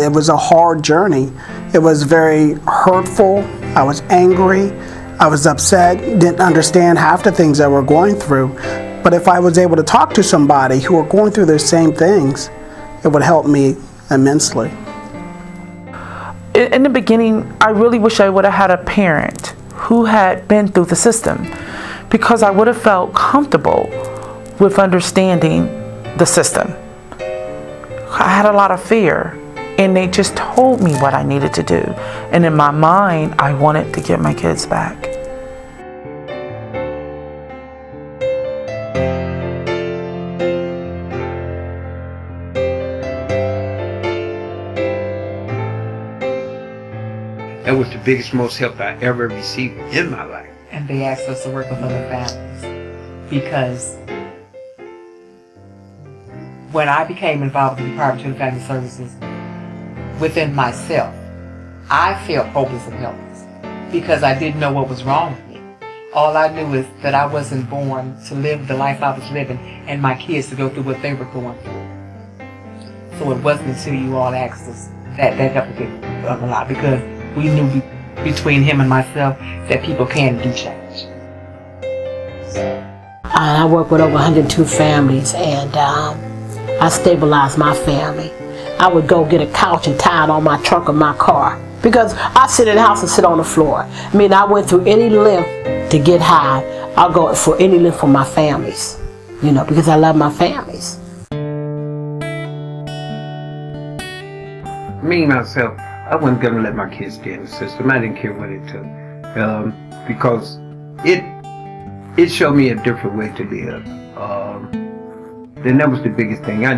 It was a hard journey. It was very hurtful. I was angry. I was upset, didn't understand half the things I were going through. But if I was able to talk to somebody who were going through those same things, it would help me immensely. In the beginning, I really wish I would have had a parent who had been through the system, because I would have felt comfortable with understanding the system. I had a lot of fear, and they just told me what I needed to do. And in my mind, I wanted to get my kids back. That was the biggest, most help I ever received in my life. And they asked us to work with other families because when I became involved in the Department of Family Services, within myself, I felt hopeless and helpless because I didn't know what was wrong with me. All I knew is that I wasn't born to live the life I was living and my kids to go through what they were going through. So it wasn't until you all asked us that helped a lot, because we knew between him and myself that people can do change. I work with over 102 families, and I stabilized my family. I would go get a couch and tie it on my trunk of my car, because I sit in the house and sit on the floor. I mean, I went through any length to get high. I'll go for any length for my families, because I love my families. Me, myself, I wasn't going to let my kids stay in the system. I didn't care what it took. Because it showed me a different way to live. Then that was the biggest thing. I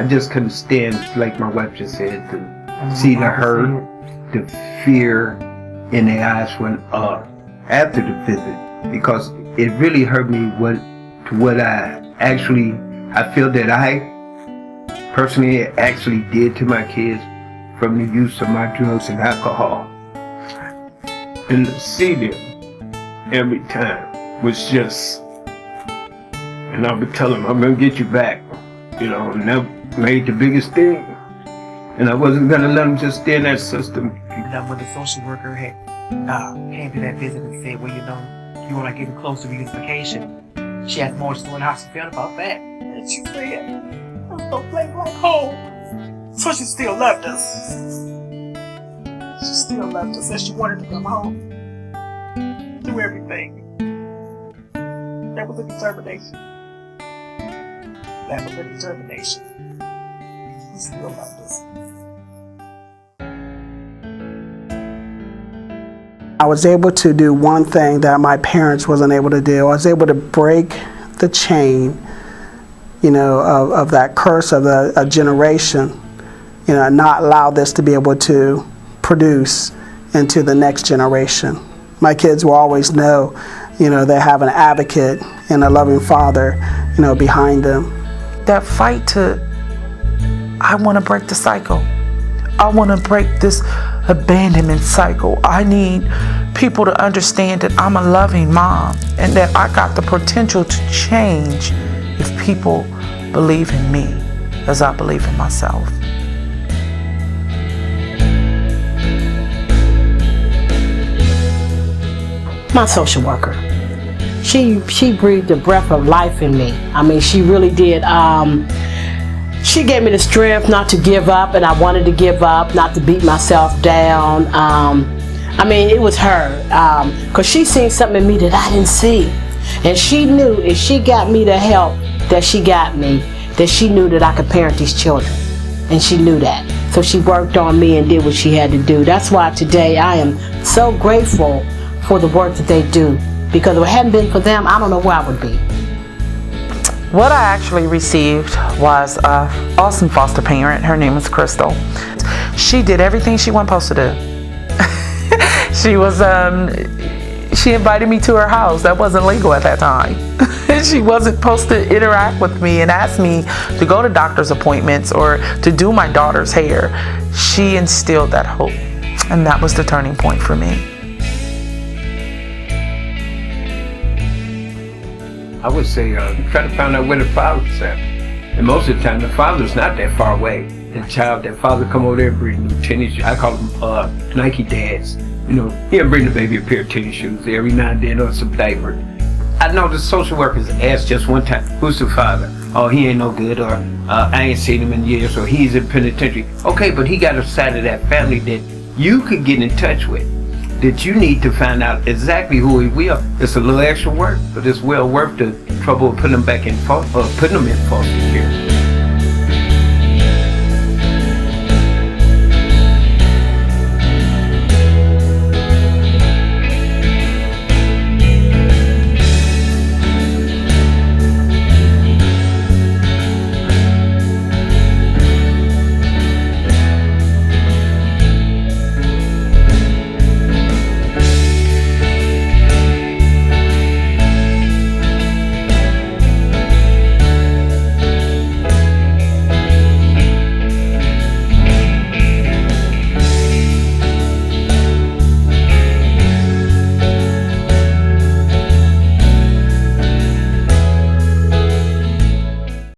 just couldn't stand, like my wife just said, to see the hurt, the fear in their eyes when after the visit, because it really hurt me what I feel that I personally actually did to my kids from the use of my drugs and alcohol. And to see them every time was just, and I would tell them, I'm going to get you back, and that made the biggest thing. And I wasn't going to let them just stay in that system. When the social worker had came to that visit and said, well, you want to get close to reunification, she asked Morris how she felt about that. And she said, I'm going to play like home. So she still loved us. She still loved us, and she wanted to come home. Do everything. That was a determination. She still loved us. I was able to do one thing that my parents wasn't able to do. I was able to break the chain, of that curse of a generation. Not allow this to be able to produce into the next generation. My kids will always know, they have an advocate and a loving father, behind them. That fight I want to break the cycle. I want to break this abandonment cycle. I need people to understand that I'm a loving mom and that I got the potential to change if people believe in me as I believe in myself. My social worker, she breathed a breath of life in me. I mean, she really did. She gave me the strength not to give up, and I wanted to give up, not to beat myself down. I mean, it was her, because she seen something in me that I didn't see. And she knew if she got me the help that she got me, that she knew that I could parent these children. And she knew that. So she worked on me and did what she had to do. That's why today I am so grateful for the work that they do, because if it hadn't been for them, I don't know where I would be. What I actually received was an awesome foster parent. Her name is Crystal. She did everything she wasn't supposed to do. She invited me to her house. That wasn't legal at that time. She wasn't supposed to interact with me and ask me to go to doctor's appointments or to do my daughter's hair. She instilled that hope, and that was the turning point for me. I would say try to find out where the father's at. And most of the time, the father's not that far away. that child, that father come over there and bring new tennis shoes. I call them Nike dads. You know, he'll bring the baby a pair of tennis shoes every now and then, or some diapers. I know the social workers asked just one time, who's the father? Oh, he ain't no good, or I ain't seen him in years, or he's in penitentiary. Okay, but he got a side of that family that you could get in touch with, that you need to find out exactly who he is. It's a little extra work, but it's well worth the trouble of putting them back in putting them in foster care.